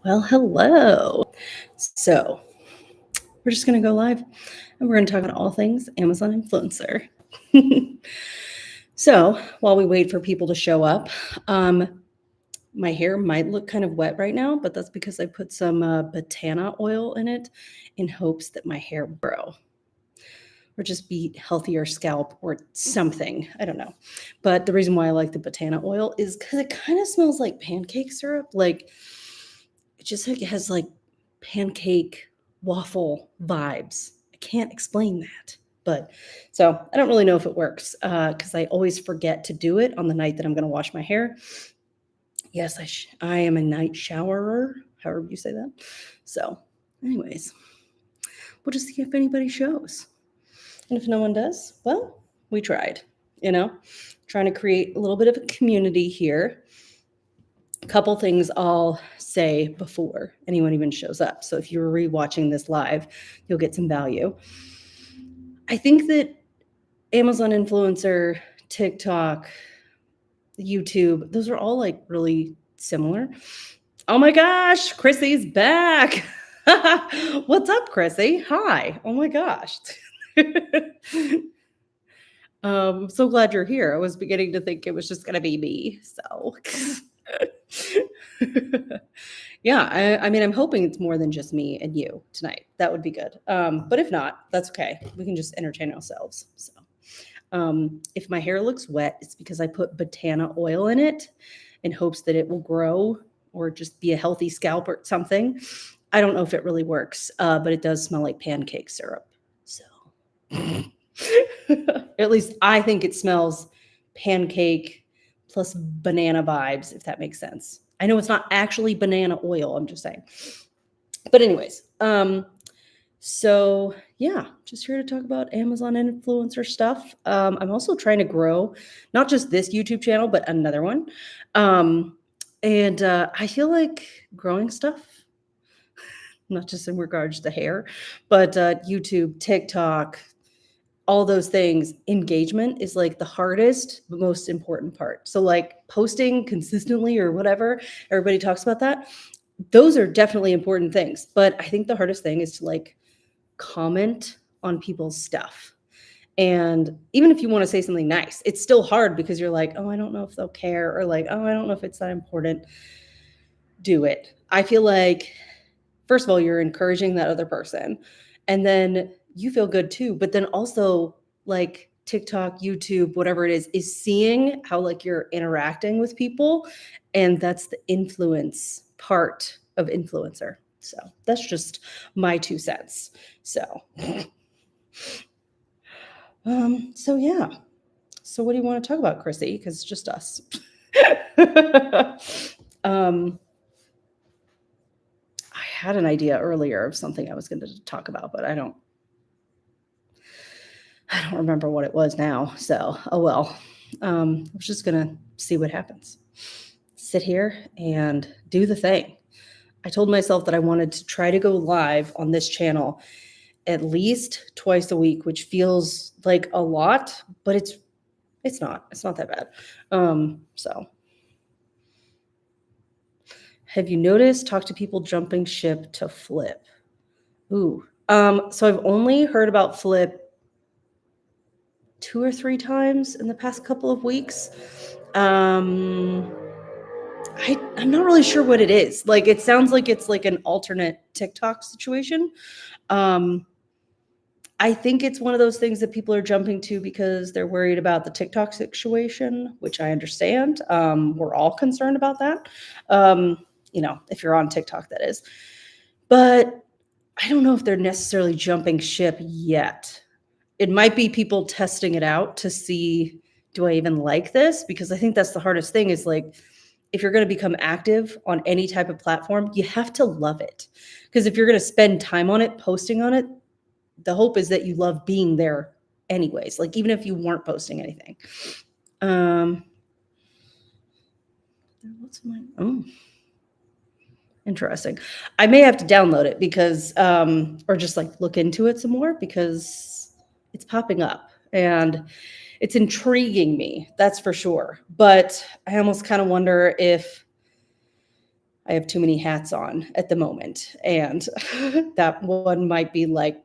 Well, hello. So, we're just going to go live and we're going to talk about all things Amazon influencer. So, while we wait for people to show up, my hair might look kind of wet right now, but that's because I put some botana oil in it in hopes that my hair will grow or just be healthier scalp or something. I don't know. But the reason why I like the botana oil is because it kind of smells like pancake syrup. Like it just like it has like pancake waffle vibes. I can't explain that. But so I don't really know if it works because I always forget to do it on the night that I'm going to wash my hair. Yes, I am a night showerer, however you say that. So, anyways, we'll just see if anybody shows. And if no one does, well, we tried, you know, trying to create a little bit of a community here. A couple things I'll say before anyone even shows up. So if you're rewatching this live, you'll get some value. I think that Amazon influencer, TikTok, YouTube, those are all like really similar. Oh my gosh, Chrissy's back. What's up, Chrissy? Hi. Oh my gosh. So glad you're here. I was beginning to think it was just gonna be me. So yeah, I mean, I'm hoping it's more than just me and you tonight. That would be good. But if not, that's okay. We can just entertain ourselves. So if my hair looks wet, it's because I put botana oil in it in hopes that it will grow or just be a healthy scalp or something. I don't know if it really works, but it does smell like pancake syrup. So at least I think it smells pancake plus banana vibes, if that makes sense. I know it's not actually banana oil, I'm just saying. But anyways, so yeah, just here to talk about Amazon influencer stuff. I'm also trying to grow not just this YouTube channel, but another one. And I feel like growing stuff, not just in regards to hair, but YouTube, TikTok, all those things, engagement is like the hardest but most important part. So like posting consistently or whatever, everybody talks about that. Those are definitely important things, but I think the hardest thing is to like comment on people's stuff. And even if you want to say something nice, it's still hard because you're like, oh, I don't know if they'll care, or like, oh, I don't know if it's that important. Do it. I feel like, first of all, you're encouraging that other person. And then you feel good too. But then also, like TikTok, YouTube, whatever it is seeing how like you're interacting with people. And that's the influence part of influencer. So that's just my 2 cents. So, so yeah. So what do you want to talk about, Chrissy? Because it's just us. um, I had an idea earlier of something I was going to talk about, but I don't remember what it was now. So, oh well. I was just going to see what happens. Sit here and do the thing. I told myself that I wanted to try to go live on this channel at least twice a week, which feels like a lot, but it's not. It's not that bad. So have you noticed talk to people jumping ship to Flip? Ooh. So I've only heard about Flip 2 or 3 times in the past couple of weeks. Um I'm not really sure what it is. Like it sounds like it's like an alternate TikTok situation. Um I think it's one of those things that people are jumping to because they're worried about the TikTok situation, which I understand. We're all concerned about that. If you're on TikTok, that is. But I don't know if they're necessarily jumping ship yet. It might be people testing it out to see, do I even like this? Because I think that's the hardest thing is like, if you're going to become active on any type of platform, you have to love it. Because if you're going to spend time on it, posting on it, the hope is that you love being there anyways, like even if you weren't posting anything. What's my interesting. I may have to download it because or just like look into it some more because it's popping up and It's intriguing me, that's for sure. But I almost kind of wonder if I have too many hats on at the moment. And that one might be like,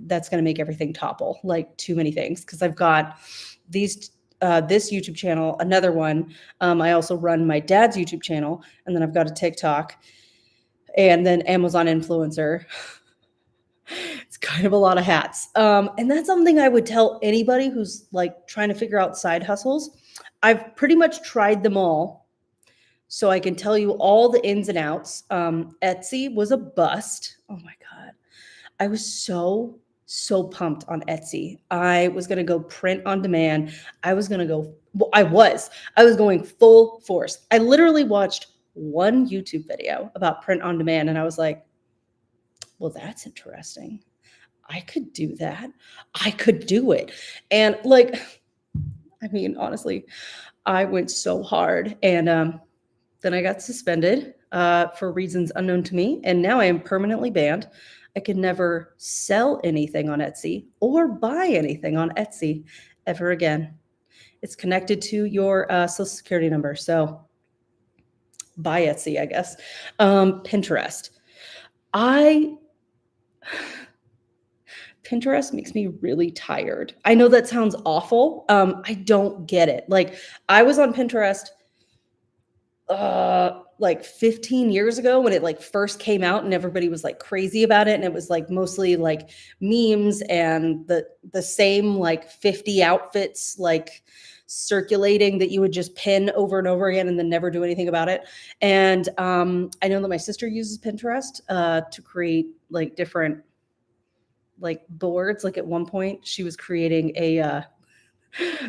that's going to make everything topple, like too many things. Because I've got these, this YouTube channel, another one. I also run my dad's YouTube channel, and then I've got a TikTok, and then Amazon influencer. It's kind of a lot of hats. And that's something I would tell anybody who's like trying to figure out side hustles. I've pretty much tried them all, so I can tell you all the ins and outs. Etsy was a bust. Oh my God. I was so pumped on Etsy. I was going to go print on demand. I was going to go, well, I was going full force. I literally watched one YouTube video about print on demand, and I was like, well, that's interesting. I could do that. I could do it. And like, I mean, honestly, I went so hard, and then I got suspended for reasons unknown to me. And now I am permanently banned. I can never sell anything on Etsy or buy anything on Etsy ever again. It's connected to your social security number. So buy Etsy, I guess. Pinterest. Pinterest makes me really tired. I know that sounds awful. I don't get it. Like, I was on Pinterest like 15 years ago when it like first came out, and everybody was like crazy about it, and it was like mostly like memes and the same like 50 outfits like circulating that you would just pin over and over again and then never do anything about it. And I know that my sister uses Pinterest to create like different like boards. Like at one point she was creating a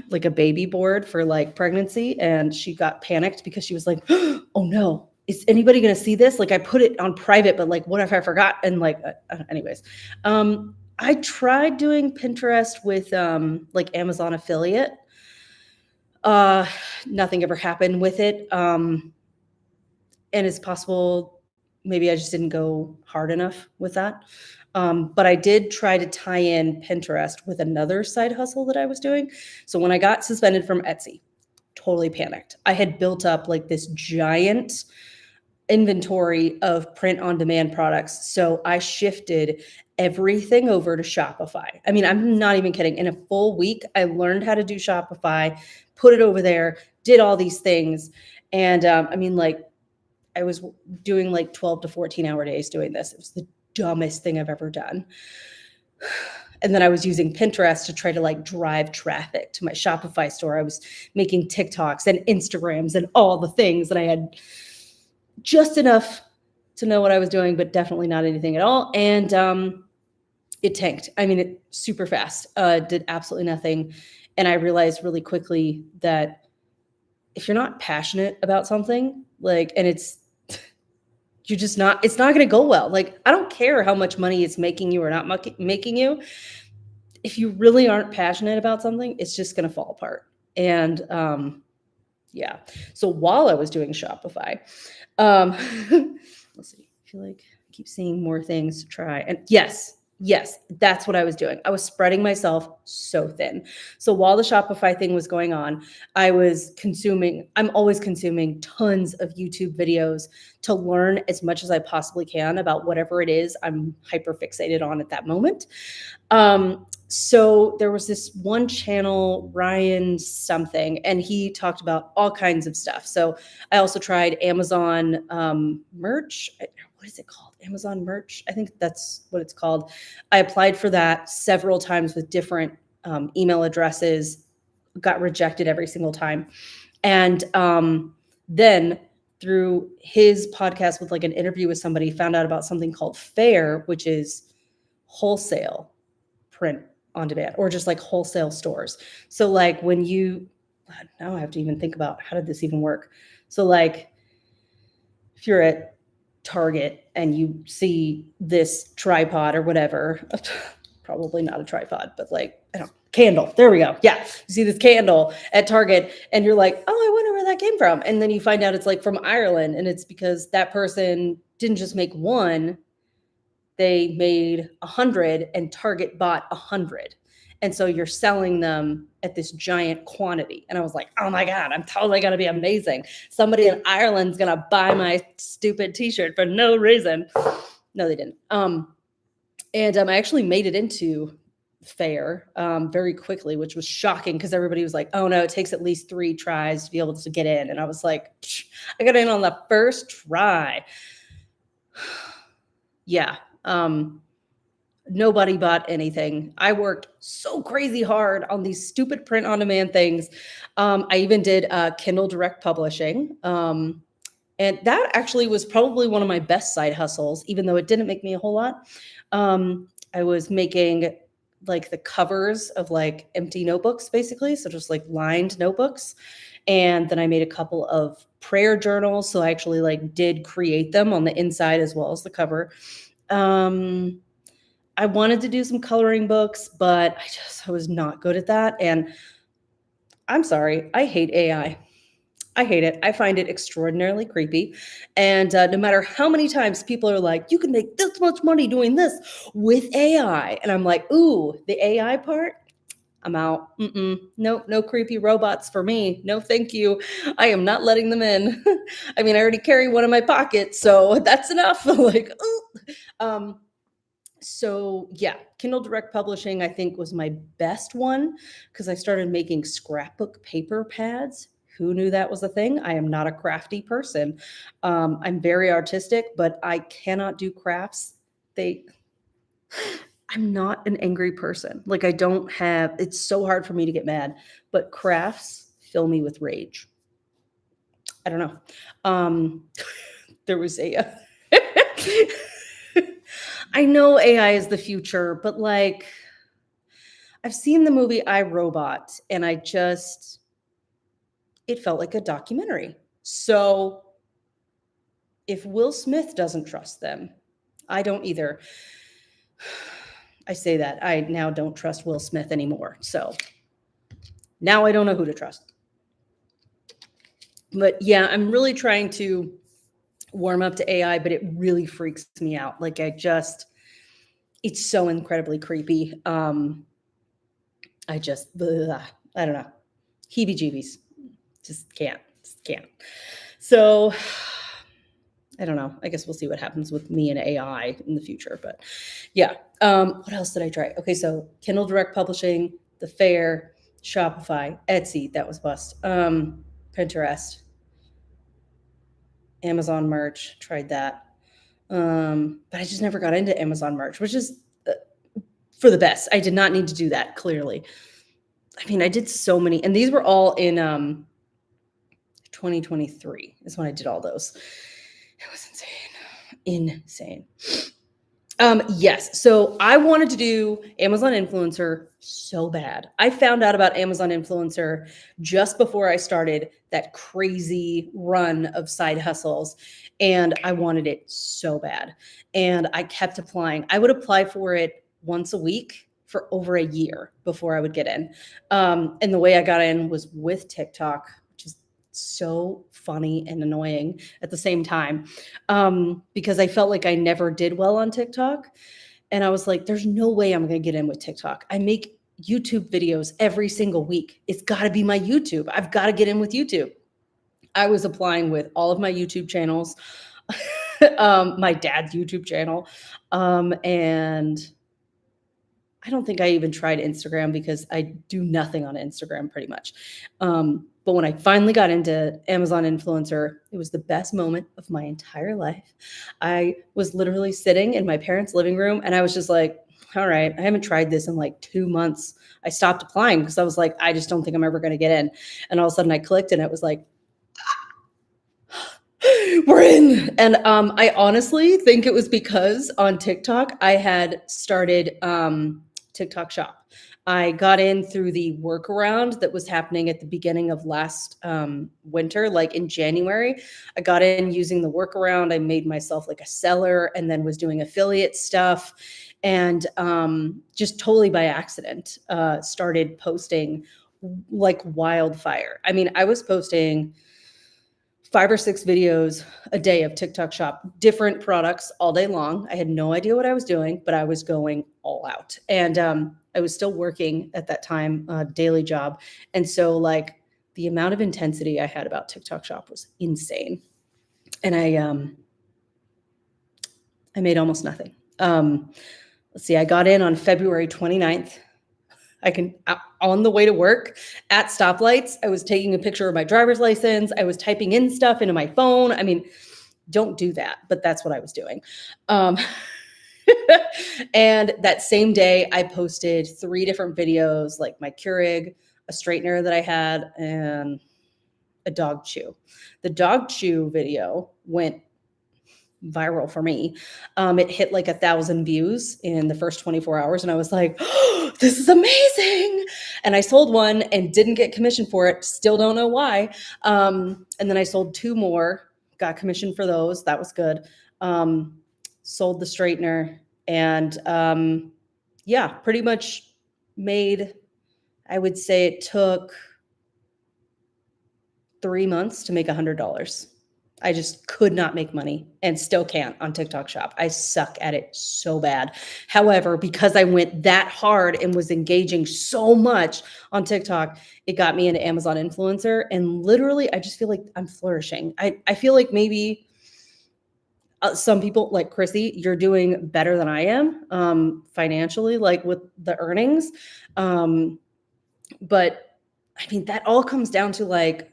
like a baby board for like pregnancy, and she got panicked because she was like, oh no, is anybody going to see this? Like, I put it on private, but like, what if I forgot? And like, anyways, I tried doing Pinterest with like Amazon affiliate. Nothing ever happened with it. And it's possible maybe I just didn't go hard enough with that. But I did try to tie in Pinterest with another side hustle that I was doing. So when I got suspended from Etsy, totally panicked. I had built up like this giant inventory of print on demand products. So I shifted everything over to Shopify. I mean, I'm not even kidding. In a full week, I learned how to do Shopify, put it over there, did all these things. And I mean, like, I was doing like 12 to 14-hour days doing this. It was the dumbest thing I've ever done. And then I was using Pinterest to try to like drive traffic to my Shopify store. I was making TikToks and Instagrams and all the things that I had just enough to know what I was doing, but definitely not anything at all. And it tanked. I mean, it super fast, did absolutely nothing. And I realized really quickly that if you're not passionate about something, like, and it's not going to go well. Like, I don't care how much money it's making you or not making you. If you really aren't passionate about something, it's just going to fall apart. And yeah. So while I was doing Shopify, let's see, I feel like I keep seeing more things to try. And yes, that's what I was doing. I was spreading myself so thin. So while the Shopify thing was going on, I'm always consuming tons of YouTube videos to learn as much as I possibly can about whatever it is I'm hyper fixated on at that moment. So there was this one channel, Ryan something, and he talked about all kinds of stuff. So I also tried Amazon merch. What is it called? Amazon merch. I think that's what it's called. I applied for that several times with different email addresses, got rejected every single time. And then through his podcast with like an interview with somebody, found out about something called Faire, which is wholesale print on demand, or just like wholesale stores. So like when you, now I have to even think about how did this even work? So like if you're at Target and you see this tripod or whatever, probably not a tripod, but like, I don't know, candle. There we go. Yeah. You see this candle at Target and you're like, oh, I wonder where that came from. And then you find out it's like from Ireland, and it's because that person didn't just make one, they made 100 and Target bought 100. And so you're selling them at this giant quantity. And I was like, oh my God, I'm totally going to be amazing. Somebody in Ireland's going to buy my stupid t-shirt for no reason. No, they didn't. And I actually made it into fair very quickly, which was shocking because everybody was like, oh no, it takes at least 3 tries to be able to get in. And I was like, I got in on the first try. Yeah. Nobody bought anything. I worked so crazy hard on these stupid print on demand things. I even did Kindle Direct Publishing. And that actually was probably one of my best side hustles, even though it didn't make me a whole lot. I was making like the covers of like empty notebooks, basically. So just like lined notebooks. And then I made a couple of prayer journals. So I actually like did create them on the inside as well as the cover. I wanted to do some coloring books, but I was not good at that. And I'm sorry, I hate AI. I hate it. I find it extraordinarily creepy. And no matter how many times people are like, you can make this much money doing this with AI. And I'm like, ooh, the AI part, I'm out. Nope, no creepy robots for me. No, thank you. I am not letting them in. I mean, I already carry one in my pocket, so that's enough. Like, ooh. So yeah, Kindle Direct Publishing, I think, was my best one because I started making scrapbook paper pads. Who knew that was a thing? I am not a crafty person. I'm very artistic, but I cannot do crafts. I'm not an angry person. Like I don't have, it's so hard for me to get mad, but crafts fill me with rage. I don't know. There was a, I know AI is the future, but like I've seen the movie I, Robot, and it felt like a documentary. So if Will Smith doesn't trust them, I don't either. I say that I now don't trust Will Smith anymore. So now I don't know who to trust. But yeah, I'm really trying to warm up to AI, but it really freaks me out. Like it's so incredibly creepy. I don't know. Heebie jeebies. Just can't. So I don't know. I guess we'll see what happens with me and AI in the future. But yeah. What else did I try? Okay, so Kindle Direct Publishing, the Fair, Shopify, Etsy, that was bust. Pinterest, Amazon merch, tried that. But I just never got into Amazon merch, which is for the best. I did not need to do that, clearly. I mean, I did so many, and these were all in 2023 is when I did all those. It was insane. Yes. So I wanted to do Amazon influencer so bad. I found out about Amazon influencer just before I started that crazy run of side hustles, and I wanted it so bad. And I kept applying. I would apply for it once a week for over a year before I would get in. And the way I got in was with TikTok, which is so funny and annoying at the same time, because I felt like I never did well on TikTok. And I was like, there's no way I'm going to get in with TikTok. I make YouTube videos every single week. It's got to be my YouTube. I've got to get in with YouTube. I was applying with all of my YouTube channels, my dad's YouTube channel, and I don't think I even tried Instagram because I do nothing on Instagram pretty much. But when I finally got into Amazon influencer, it was the best moment of my entire life. I was literally sitting in my parents' living room and I was just like, all right, I haven't tried this in like 2 months. I stopped applying because I was like, I just don't think I'm ever going to get in. And all of a sudden I clicked and it was like, we're in. And I honestly think it was because on TikTok, I had started TikTok Shop. I got in through the workaround that was happening at the beginning of last winter, like in January. I got in using the workaround. I made myself like a seller and then was doing affiliate stuff. And just totally by accident, started posting like wildfire. I mean, I was posting 5 or 6 videos a day of TikTok shop, different products all day long. I had no idea what I was doing, but I was going all out. And I was still working at that time, a daily job. And so like the amount of intensity I had about TikTok shop was insane. And I made almost nothing. Let's see, I got in on February 29th. On the way to work at stoplights, I was taking a picture of my driver's license. I was typing in stuff into my phone. I mean, don't do that, but that's what I was doing. And that same day, I posted 3 different videos, like my Keurig, a straightener that I had, and a dog chew. The dog chew video went viral for me. It hit like 1,000 views in the first 24 hours. And I was like, oh, this is amazing. And I sold one and didn't get commission for it. Still don't know why. And then I sold 2 more, got commission for those. That was good. Sold the straightener and yeah, pretty much made, I would say it took 3 months to make $100. I just could not make money and still can't on TikTok shop. I suck at it so bad. However, because I went that hard and was engaging so much on TikTok, it got me into Amazon influencer. And literally, I just feel like I'm flourishing. I feel like maybe some people like Chrissy, you're doing better than I am financially, like with the earnings. But I mean, that all comes down to like,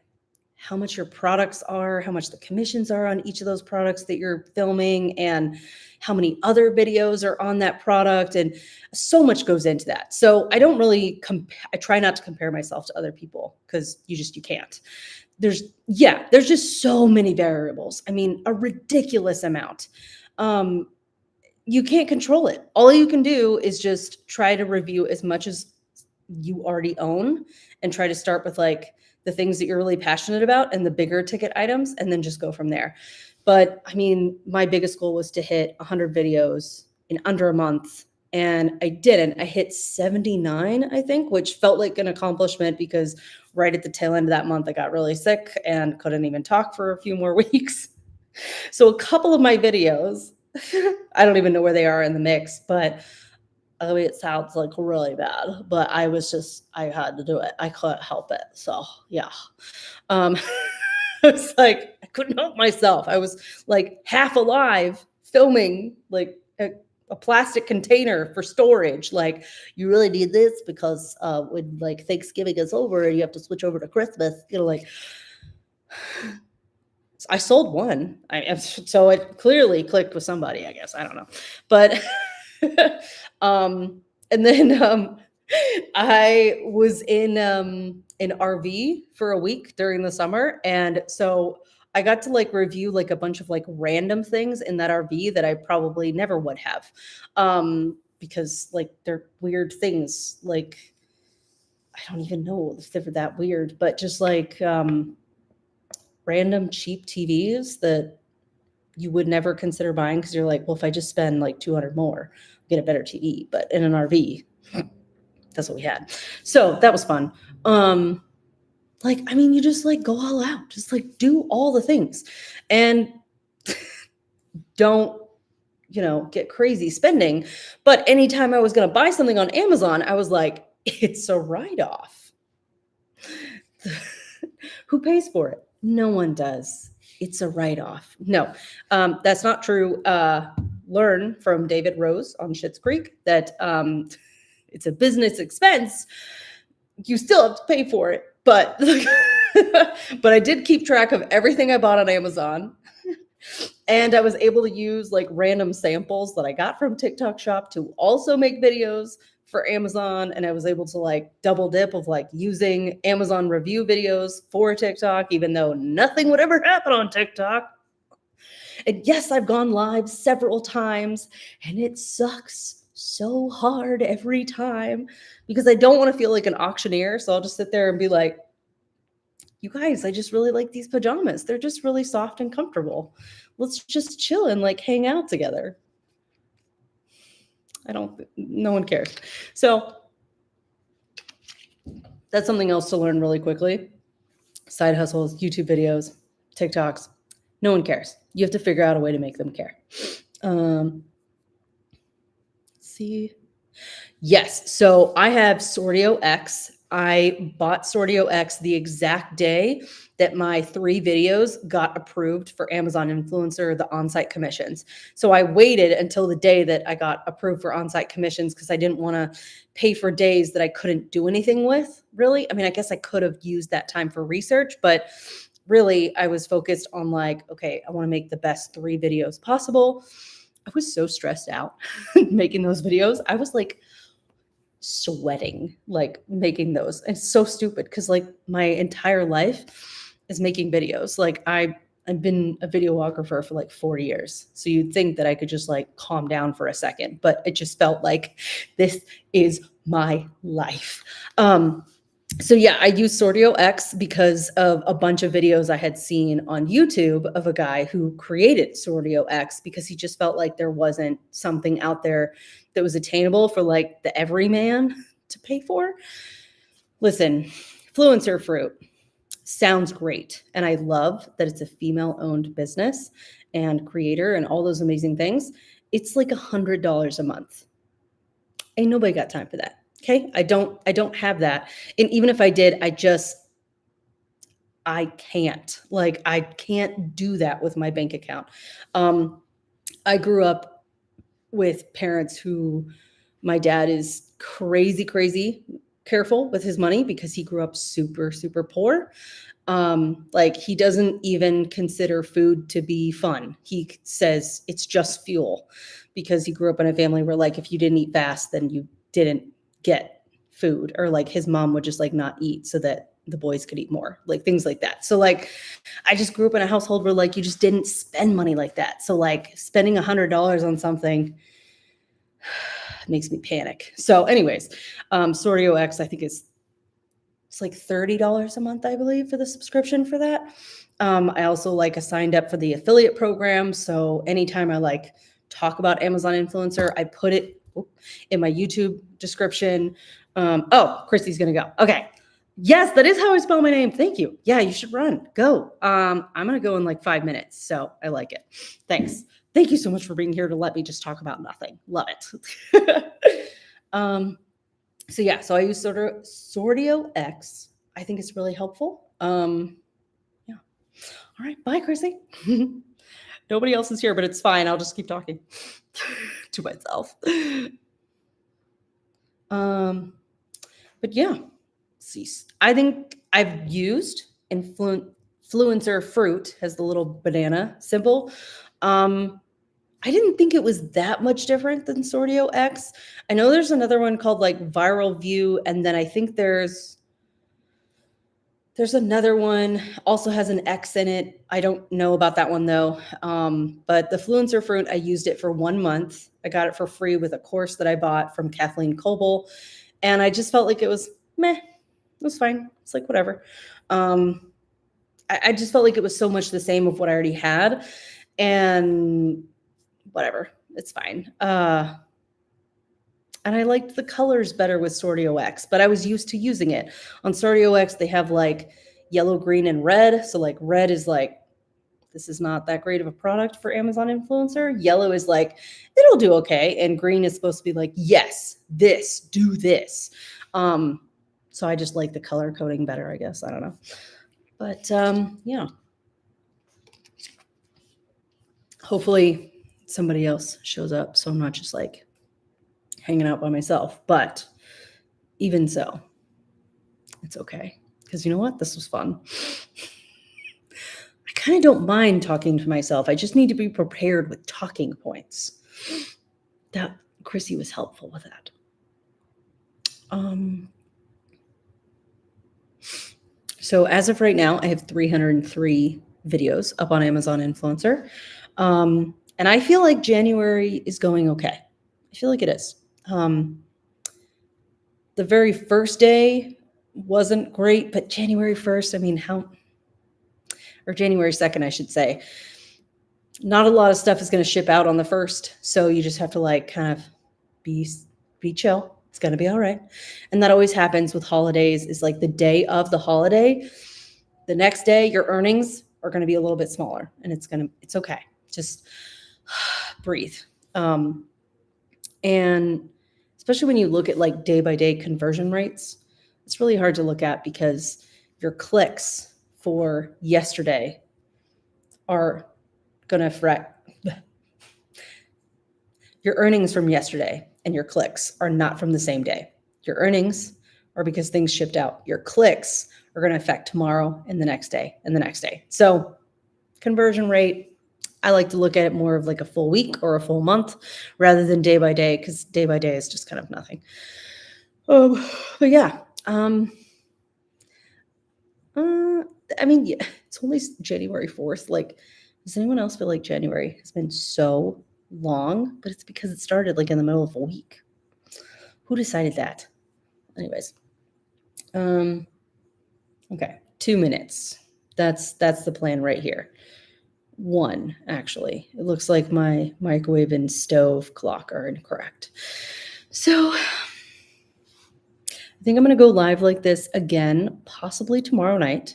how much your products are, how much the commissions are on each of those products that you're filming, and how many other videos are on that product. And so much goes into that. So I don't really, I try not to compare myself to other people because you can't. There's just so many variables. I mean, a ridiculous amount. You can't control it. All you can do is just try to review as much as you already own and try to start with like the things that you're really passionate about and the bigger ticket items, and then just go from there. But I mean, my biggest goal was to hit 100 videos in under a month, and I didn't. I hit 79, I think, which felt like an accomplishment because right at the tail end of that month, I got really sick and couldn't even talk for a few more weeks. So a couple of my videos, I don't even know where they are in the mix, but I mean, it sounds like really bad, but I had to do it. I couldn't help it. So yeah. I was like, I couldn't help myself. I was like half alive filming like a plastic container for storage. Like, you really need this because when like Thanksgiving is over, you have to switch over to Christmas, like I sold one. So it clearly clicked with somebody, I guess. I don't know. But and then I was in an RV for a week during the summer, and so I got to like review like a bunch of like random things in that RV that I probably never would have, because like they're weird things. Like, I don't even know if they're that weird, but just like random cheap TVs that you would never consider buying because you're like, well, if I just spend like 200 more, I'll get a better TV. But in an RV, that's what we had. So that was fun. Like, I mean, you just like go all out, just like do all the things and don't, get crazy spending. But anytime I was going to buy something on Amazon, I was like, it's a write-off. Who pays for it? No one does. It's a write-off. No, that's not true. Learn from David Rose on Schitt's Creek that it's a business expense. You still have to pay for it, but but I did keep track of everything I bought on Amazon. And I was able to use like random samples that I got from TikTok shop to also make videos for Amazon. And I was able to like double dip of like using Amazon review videos for TikTok, even though nothing would ever happen on TikTok. And yes, I've gone live several times and it sucks so hard every time because I don't want to feel like an auctioneer. So I'll just sit there and be like, you guys, I just really like these pajamas. They're just really soft and comfortable. Let's just chill and like hang out together. No one cares. So that's something else to learn really quickly. Side hustles, YouTube videos, TikToks. No one cares. You have to figure out a way to make them care. See. Yes. So I have Sortio X. I bought Sortio X the exact day that my 3 videos got approved for Amazon Influencer, the on-site commissions. So I waited until the day that I got approved for on-site commissions because I didn't want to pay for days that I couldn't do anything with, really. I mean, I guess I could have used that time for research, but really I was focused on like, okay, I want to make the best 3 videos possible. I was so stressed out making those videos. I was like sweating, like making those. It's so stupid because like my entire life is making videos. Like I've been a videographer for like 4 years. So you'd think that I could just like calm down for a second, but it just felt like this is my life. So yeah, I used Sortio X because of a bunch of videos I had seen on YouTube of a guy who created Sortio X because he just felt like there wasn't something out there that was attainable for like the everyman to pay for. Listen, Fluencer Fruit sounds great. And I love that it's a female-owned business and creator and all those amazing things. It's like $100 a month. Ain't nobody got time for that. Okay. I don't have that. And even if I did, I can't. Like, I can't do that with my bank account. I grew up with parents who my dad is crazy careful with his money because he grew up super, super poor. Like he doesn't even consider food to be fun. He says it's just fuel because he grew up in a family where like, if you didn't eat fast, then you didn't get food, or like his mom would just like not eat so that the boys could eat more, like things like that. So like I just grew up in a household where like you just didn't spend money like that. So like spending $100 on something makes me panic. So anyways, Sortio X, I think it's like $30 a month, I believe, for the subscription for that. I also like signed up for the affiliate program. So anytime I like talk about Amazon Influencer, I put it in my YouTube description. Oh, Christy's gonna go. Okay. Yes, that is how I spell my name. Thank you. Yeah, you should run. Go. I'm gonna go in like 5 minutes. So I like it. Thanks. Thank you so much for being here to let me just talk about nothing. Love it. So yeah, so I use Sortio X. I think it's really helpful. Yeah. All right. Bye, Chrissy. Nobody else is here, but it's fine. I'll just keep talking to myself. But yeah, see, I think I've used Influencer Fruit, has the little banana symbol. I didn't think it was that much different than Sortio X. I know there's another one called like Viral View, and then I think there's another one also has an X in it. I don't know about that one though. But the Fluencer Fruit, I used it for 1 month. I got it for free with a course that I bought from Kathleen Coble. And I just felt like it was meh. It was fine. It's like whatever. I just felt like it was so much the same of what I already had. And whatever. It's fine. And I liked the colors better with Sortio X, but I was used to using it. On Sortio X, they have like yellow, green, and red. So like red is like, this is not that great of a product for Amazon Influencer. Yellow is like, it'll do okay. And green is supposed to be like, yes, this, do this. So I just like the color coding better, I guess. I don't know. But yeah. Hopefully somebody else shows up so I'm not just like hanging out by myself. But even so, it's okay. Because you know what? This was fun. I kind of don't mind talking to myself. I just need to be prepared with talking points. That Chrissy was helpful with that. So as of right now, I have 303 videos up on Amazon Influencer. And I feel like January is going okay. I feel like it is. The very first day wasn't great, but January 1st, I mean, or January 2nd, I should say, not a lot of stuff is going to ship out on the 1st. So you just have to like kind of be chill. It's going to be all right. And that always happens with holidays, is like the day of the holiday, the next day your earnings are going to be a little bit smaller, and it's okay. Just breathe. And especially when you look at like day by day conversion rates, it's really hard to look at because your clicks for yesterday are going to affect your earnings from yesterday, and your clicks are not from the same day. Your earnings are because things shipped out. Your clicks are going to affect tomorrow and the next day and the next day. So conversion rate, I like to look at it more of like a full week or a full month rather than day by day, because day by day is just kind of nothing. But yeah, I mean, yeah, it's only January 4th. Like, does anyone else feel like January has been so long? But it's because it started like in the middle of a week. Who decided that? Anyways, okay, 2 minutes. That's the plan right here. 1, actually. It looks like my microwave and stove clock are incorrect. So I think I'm going to go live like this again, possibly tomorrow night.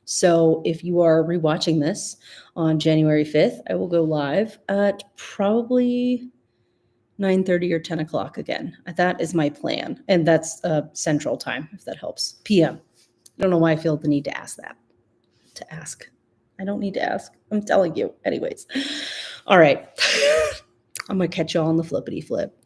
So if you are rewatching this on January 5th, I will go live at probably 9:30 or 10 o'clock again. That is my plan. And that's Central Time, if that helps. PM. I don't know why I feel the need to ask that. I don't need to ask. I'm telling you. Anyways. All right. I'm going to catch you all on the flippity flip.